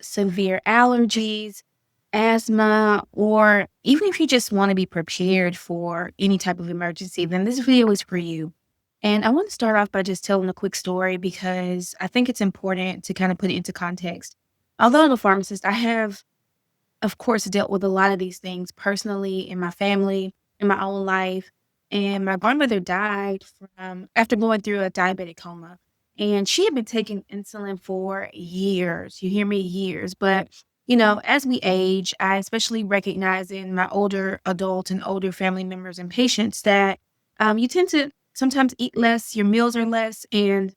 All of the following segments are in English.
severe allergies, asthma, or even if you just want to be prepared for any type of emergency, then this video is for you. And I want to start off by just telling a quick story because I think it's important to kind of put it into context. Although I'm a pharmacist, I have, of course, dealt with a lot of these things personally in my family, in my own life. And my grandmother died from after going through a diabetic coma. And she had been taking insulin for years. You hear me? Years. But, as we age, I especially recognize in my older adult and older family members and patients that you tend to sometimes eat less, your meals are less. And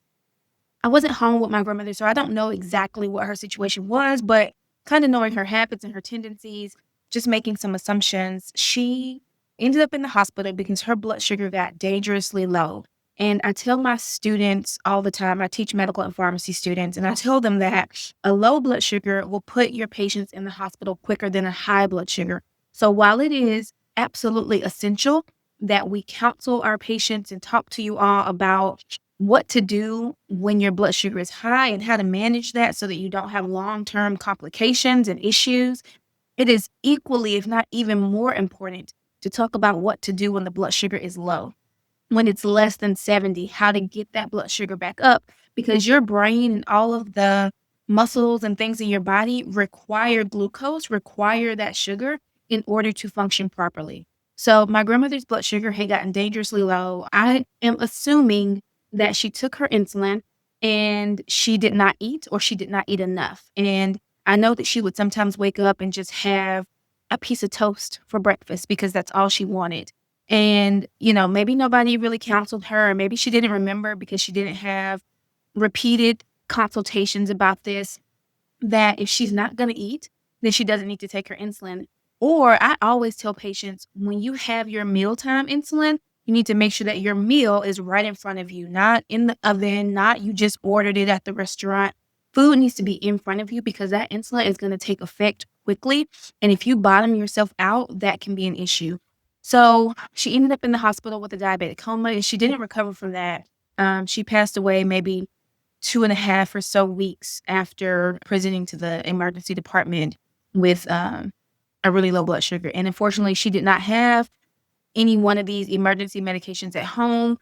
I wasn't home with my grandmother, so I don't know exactly what her situation was, but kind of knowing her habits and her tendencies, just making some assumptions, she ended up in the hospital because her blood sugar got dangerously low. And I tell my students all the time, I teach medical and pharmacy students, and I tell them that a low blood sugar will put your patients in the hospital quicker than a high blood sugar. So while it is absolutely essential that we counsel our patients and talk to you all about what to do when your blood sugar is high and how to manage that so that you don't have long-term complications and issues. It is equally, if not even more important, to talk about what to do when the blood sugar is low. When it's less than 70, how to get that blood sugar back up because your brain and all of the muscles and things in your body require glucose, require that sugar in order to function properly. So my grandmother's blood sugar had gotten dangerously low. I am assuming that she took her insulin and she did not eat or she did not eat enough. And I know that she would sometimes wake up and just have a piece of toast for breakfast because that's all she wanted. And, maybe nobody really counseled her, or maybe she didn't remember because she didn't have repeated consultations about this, that if she's not going to eat, then she doesn't need to take her insulin. Or I always tell patients, when you have your mealtime insulin, you need to make sure that your meal is right in front of you, not in the oven, not you just ordered it at the restaurant. Food needs to be in front of you because that insulin is going to take effect quickly. And if you bottom yourself out, that can be an issue. So she ended up in the hospital with a diabetic coma and she didn't recover from that. She passed away maybe 2.5 or so weeks after presenting to the emergency department with a really low blood sugar. And unfortunately, she did not have any one of these emergency medications at home.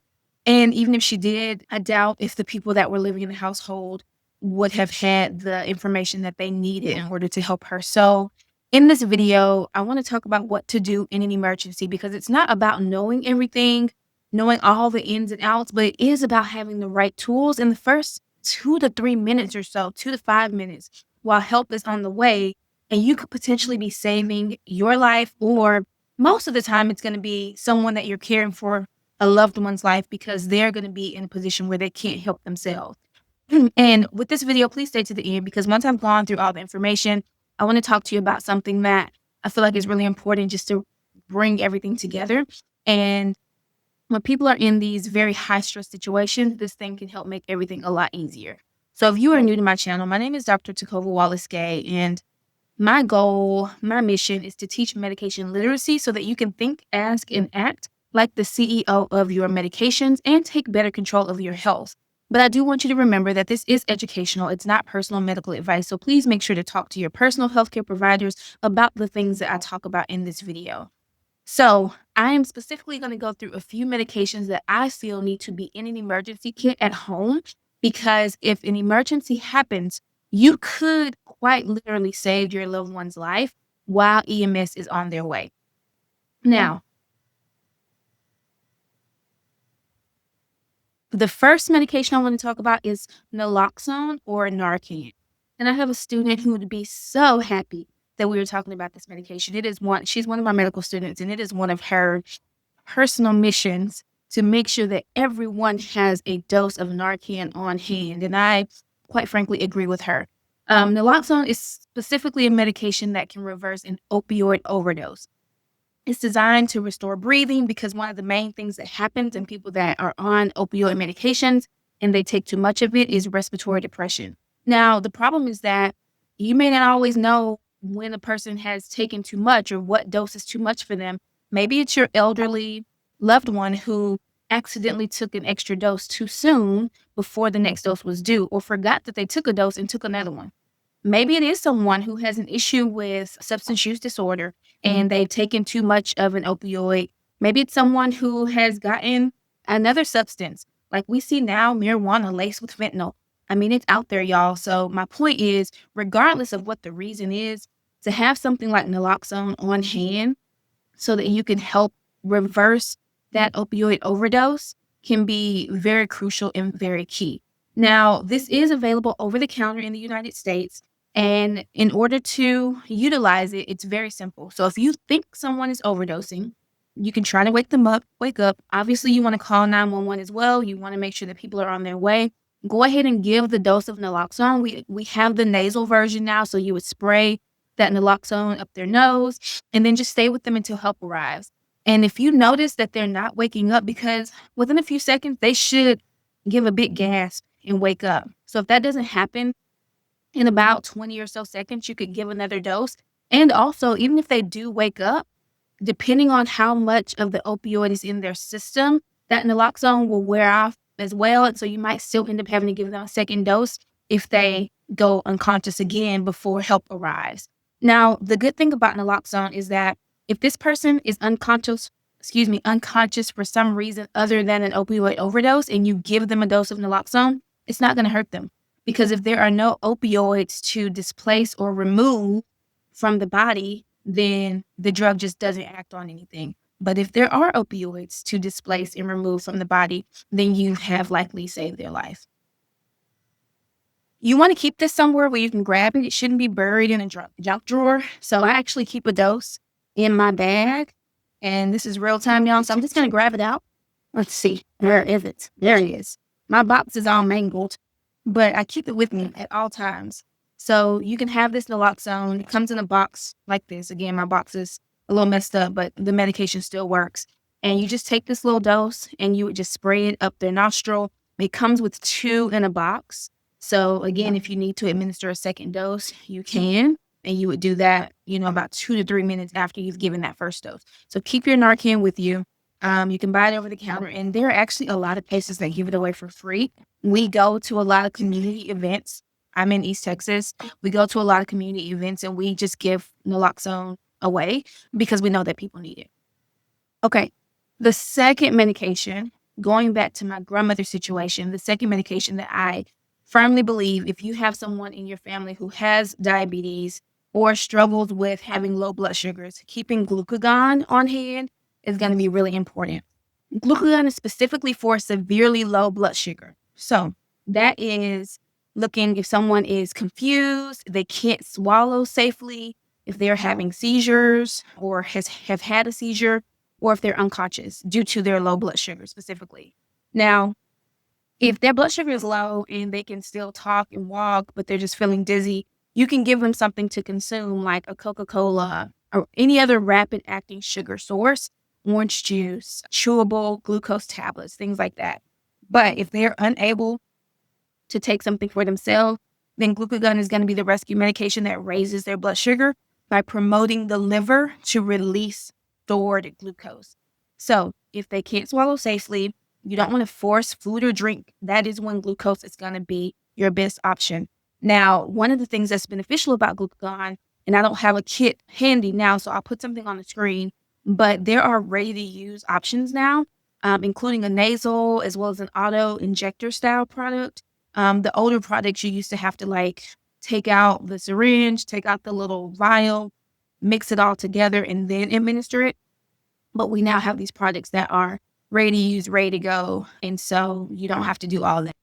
And even if she did, I doubt if the people that were living in the household would have had the information that they needed in order to help her. So in this video, I want to talk about what to do in an emergency because it's not about knowing everything, knowing all the ins and outs, but it is about having the right tools in the first 2 to 3 minutes or so, 2 to 5 minutes while help is on the way. And you could potentially be saving your life, or most of the time it's going to be someone that you're caring for, a loved one's life, because they're going to be in a position where they can't help themselves. And with this video, please stay to the end because once I've gone through all the information, I want to talk to you about something that I feel like is really important just to bring everything together. And when people are in these very high stress situations, this thing can help make everything a lot easier. So if you are new to my channel, my name is Dr. Wallace-Gay, and my goal, my mission is to teach medication literacy so that you can think, ask, and act like the CEO of your medications and take better control of your health. But I do want you to remember that this is educational. It's not personal medical advice. So please make sure to talk to your personal healthcare providers about the things that I talk about in this video. So I am specifically going to go through a few medications that I feel need to be in an emergency kit at home, because if an emergency happens, you could quite literally save your loved one's life while EMS is on their way. Now, the first medication I want to talk about is Naloxone or Narcan. And I have a student who would be so happy that we were talking about this medication. She's one of my medical students, and it is one of her personal missions to make sure that everyone has a dose of Narcan on hand. And I, quite frankly, agree with her. Naloxone is specifically a medication that can reverse an opioid overdose. It's designed to restore breathing because one of the main things that happens in people that are on opioid medications and they take too much of it is respiratory depression. Now, the problem is that you may not always know when a person has taken too much or what dose is too much for them. Maybe it's your elderly loved one who accidentally took an extra dose too soon before the next dose was due, or forgot that they took a dose and took another one. Maybe it is someone who has an issue with substance use disorder and they've taken too much of an opioid. Maybe it's someone who has gotten another substance. Like we see now, marijuana laced with fentanyl. I mean, it's out there, y'all. So my point is, regardless of what the reason is, to have something like naloxone on hand so that you can help reverse that opioid overdose can be very crucial and very key. Now, this is available over the counter in the United States. And in order to utilize it, it's very simple. So if you think someone is overdosing, you can try to wake up. Obviously, you want to call 911 as well. You want to make sure that people are on their way. Go ahead and give the dose of naloxone. We have the nasal version now, so you would spray that naloxone up their nose and then just stay with them until help arrives. And if you notice that they're not waking up, because within a few seconds, they should give a big gasp and wake up. So if that doesn't happen in about 20 or so seconds, you could give another dose. And also, even if they do wake up, depending on how much of the opioid is in their system, that naloxone will wear off as well. And so you might still end up having to give them a second dose if they go unconscious again before help arrives. Now, the good thing about naloxone is that if this person is unconscious for some reason other than an opioid overdose and you give them a dose of naloxone, it's not going to hurt them. Because if there are no opioids to displace or remove from the body, then the drug just doesn't act on anything. But if there are opioids to displace and remove from the body, then you have likely saved their life. You want to keep this somewhere where you can grab it. It shouldn't be buried in a junk drawer. So I actually keep a dose in my bag. And this is real time, y'all. So I'm just going to grab it out. Let's see. Where is it? There it is. My box is all mangled, but I keep it with me at all times. So you can have this naloxone. It comes in a box like this. Again, my box is a little messed up, but the medication still works. And you just take this little dose and you would just spray it up their nostril. It comes with 2 in a box. So again, if you need to administer a second dose, you can, and you would do that, about 2 to 3 minutes after you've given that first dose. So keep your Narcan with you. You can buy it over the counter, and there are actually a lot of places that give it away for free. We go to a lot of community events. I'm in East Texas. We go to a lot of community events, and we just give naloxone away because we know that people need it. Okay. The second medication, going back to my grandmother's situation, the second medication that I firmly believe if you have someone in your family who has diabetes or struggles with having low blood sugars, keeping glucagon on hand is going to be really important. Glucagon is specifically for severely low blood sugar. So that is looking if someone is confused, they can't swallow safely, if they're having seizures or have had a seizure, or if they're unconscious due to their low blood sugar specifically. Now, if their blood sugar is low and they can still talk and walk, but they're just feeling dizzy, you can give them something to consume like a Coca-Cola or any other rapid acting sugar source, orange juice, chewable glucose tablets, things like that. But if they're unable to take something for themselves, then glucagon is going to be the rescue medication that raises their blood sugar by promoting the liver to release stored glucose. So if they can't swallow safely, you don't want to force food or drink. That is when glucose is going to be your best option. Now, one of the things that's beneficial about glucagon, and I don't have a kit handy now, so I'll put something on the screen, but there are ready-to-use options now, including a nasal as well as an auto-injector style product. The older products, you used to have to take out the syringe, take out the little vial, mix it all together, and then administer it. But we now have these products that are ready to use, ready to go. And so you don't have to do all that.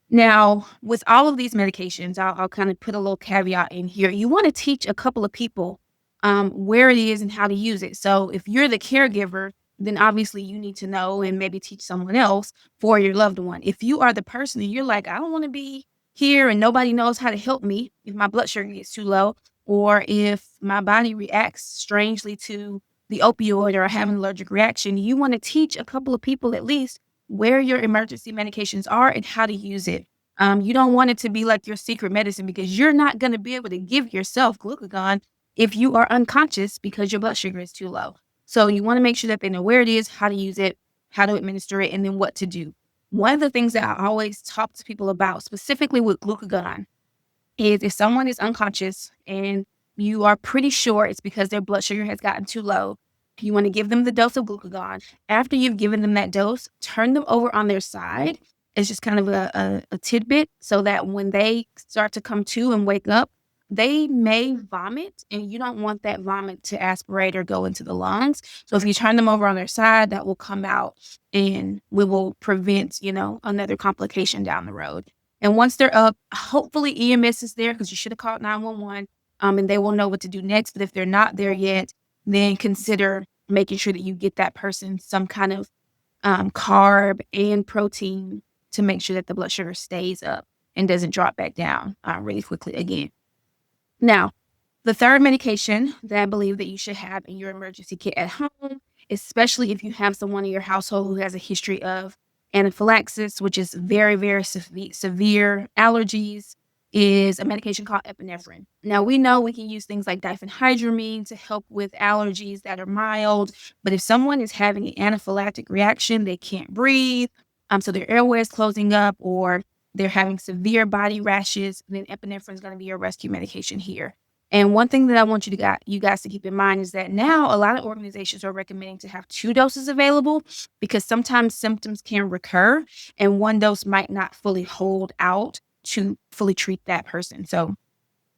Now, with all of these medications, I'll kind of put a little caveat in here. You want to teach a couple of people where it is and how to use it. So if you're the caregiver, then obviously you need to know and maybe teach someone else for your loved one. If you are the person and you're like, I don't want to be here and nobody knows how to help me if my blood sugar gets too low, or if my body reacts strangely to the opioid or I have an allergic reaction, you want to teach a couple of people at least where your emergency medications are and how to use it. You don't want it to be like your secret medicine because you're not going to be able to give yourself glucagon if you are unconscious because your blood sugar is too low. So you want to make sure that they know where it is, how to use it, how to administer it, and then what to do. One of the things that I always talk to people about, specifically with glucagon, is if someone is unconscious and you are pretty sure it's because their blood sugar has gotten too low, you want to give them the dose of glucagon. After you've given them that dose, turn them over on their side. It's just kind of a tidbit so that when they start to come to and wake up, they may vomit, and you don't want that vomit to aspirate or go into the lungs. So if you turn them over on their side, that will come out and we will prevent, another complication down the road. And once they're up, hopefully EMS is there because you should have called 911, and they will know what to do next. But if they're not there yet, then consider making sure that you get that person some kind of carb and protein to make sure that the blood sugar stays up and doesn't drop back down really quickly again. Now, the third medication that I believe that you should have in your emergency kit at home, especially if you have someone in your household who has a history of anaphylaxis, which is very, very severe allergies, is a medication called epinephrine. Now, we know we can use things like diphenhydramine to help with allergies that are mild, but if someone is having an anaphylactic reaction, they can't breathe, so their airway is closing up, or they're having severe body rashes, then epinephrine is going to be your rescue medication here. And one thing that I want you guys to keep in mind is that now a lot of organizations are recommending to have 2 doses available because sometimes symptoms can recur and one dose might not fully hold out to fully treat that person. So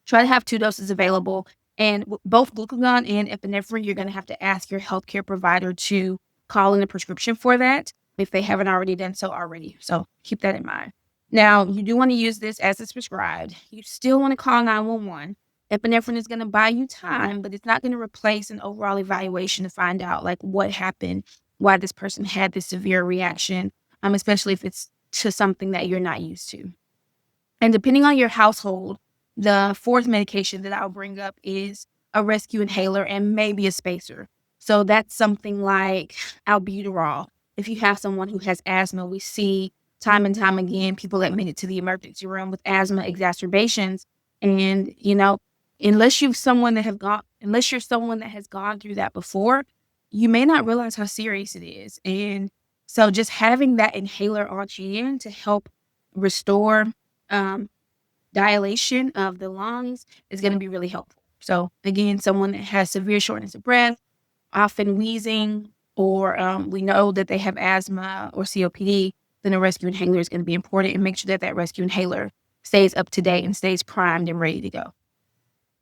try to have 2 doses available. And both glucagon and epinephrine, you're going to have to ask your healthcare provider to call in a prescription for that if they haven't already done so already. So keep that in mind. Now, you do want to use this as it's prescribed. You still want to call 911. Epinephrine is going to buy you time, but it's not going to replace an overall evaluation to find out like what happened, why this person had this severe reaction, especially if it's to something that you're not used to. And depending on your household, the fourth medication that I'll bring up is a rescue inhaler and maybe a spacer. So that's something like albuterol. If you have someone who has asthma, we see time and time again people admitted to the emergency room with asthma exacerbations. And, unless you're someone that has gone through that before, you may not realize how serious it is. And so just having that inhaler on hand to help restore dilation of the lungs is going to be really helpful. So again, someone that has severe shortness of breath, often wheezing, or we know that they have asthma or COPD, then a rescue inhaler is going to be important, and make sure that that rescue inhaler stays up to date and stays primed and ready to go.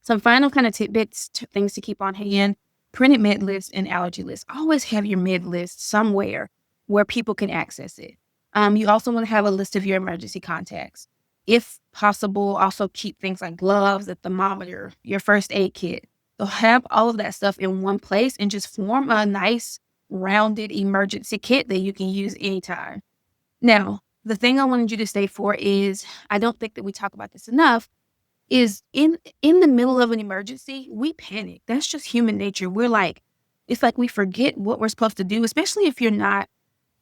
Some final kind of tidbits, things to keep on hand: printed med list and allergy list. Always have your med list somewhere where people can access it. You also want to have a list of your emergency contacts. If possible, also keep things like gloves, a thermometer, your first aid kit. So have all of that stuff in one place and just form a nice rounded emergency kit that you can use anytime. Now, the thing I wanted you to stay for is, I don't think that we talk about this enough, is in the middle of an emergency, we panic. That's just human nature. It's like we forget what we're supposed to do, especially if you're not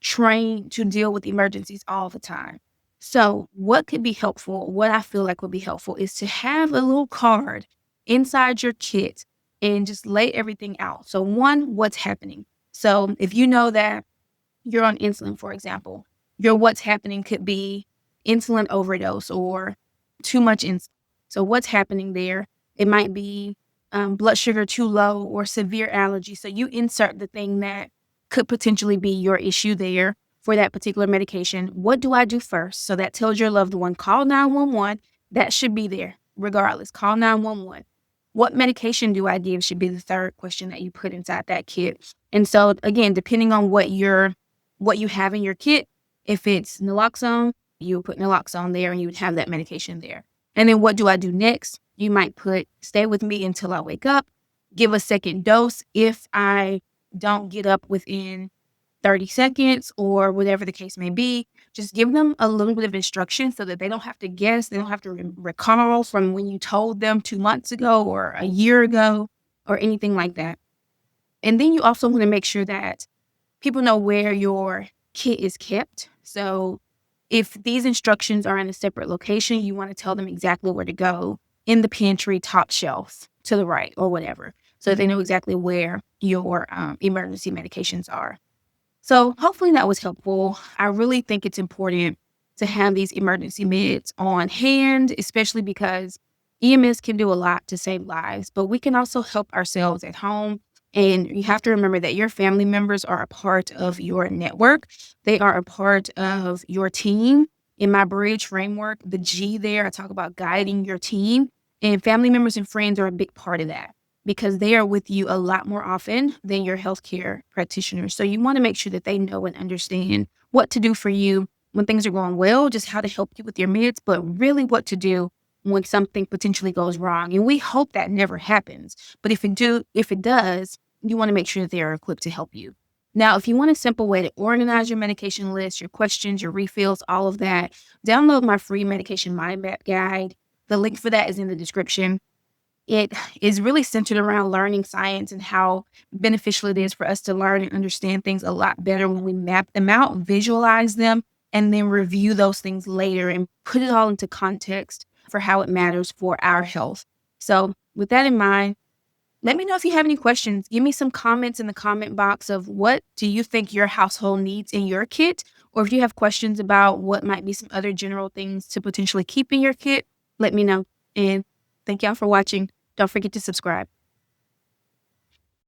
trained to deal with emergencies all the time. So what could be helpful, what I feel like would be helpful, is to have a little card inside your kit and just lay everything out. So one, what's happening. So if you know that you're on insulin, for example, your what's happening could be insulin overdose or too much insulin. So what's happening there? It might be blood sugar too low or severe allergy. So you insert the thing that could potentially be your issue there for that particular medication. What do I do first? So that tells your loved one, call 911. That should be there regardless. Call 911. What medication do I give should be the third question that you put inside that kit. And so again, depending on what you have in your kit, if it's naloxone, you would put naloxone there and you would have that medication there. And then what do I do next? You might put, stay with me until I wake up, give a second dose if I don't get up within 30 seconds or whatever the case may be. Just give them a little bit of instruction so that they don't have to guess. They don't have to recall from when you told them 2 months ago or a year ago or anything like that. And then you also want to make sure that people know where your kit is kept. So if these instructions are in a separate location, you want to tell them exactly where to go in the pantry, top shelf to the right or whatever, so they know exactly where your emergency medications are. So hopefully that was helpful. I really think it's important to have these emergency meds on hand, especially because EMS can do a lot to save lives, but we can also help ourselves at home. And you have to remember that your family members are a part of your network. They are a part of your team. In my bridge framework, the G there, I talk about guiding your team, and family members and friends are a big part of that because they are with you a lot more often than your healthcare practitioners. So you want to make sure that they know and understand what to do for you when things are going well, just how to help you with your meds, but really what to do when something potentially goes wrong. And we hope that never happens. But if it does, you want to make sure that they are equipped to help you. Now, if you want a simple way to organize your medication list, your questions, your refills, all of that, download my free medication mind map guide. The link for that is in the description. It is really centered around learning science and how beneficial it is for us to learn and understand things a lot better when we map them out, visualize them, and then review those things later and put it all into context for how it matters for our health. So with that in mind, let me know if you have any questions. Give me some comments in the comment box of what do you think your household needs in your kit, or if you have questions about what might be some other general things to potentially keep in your kit, let me know. And thank y'all for watching. Don't forget to subscribe.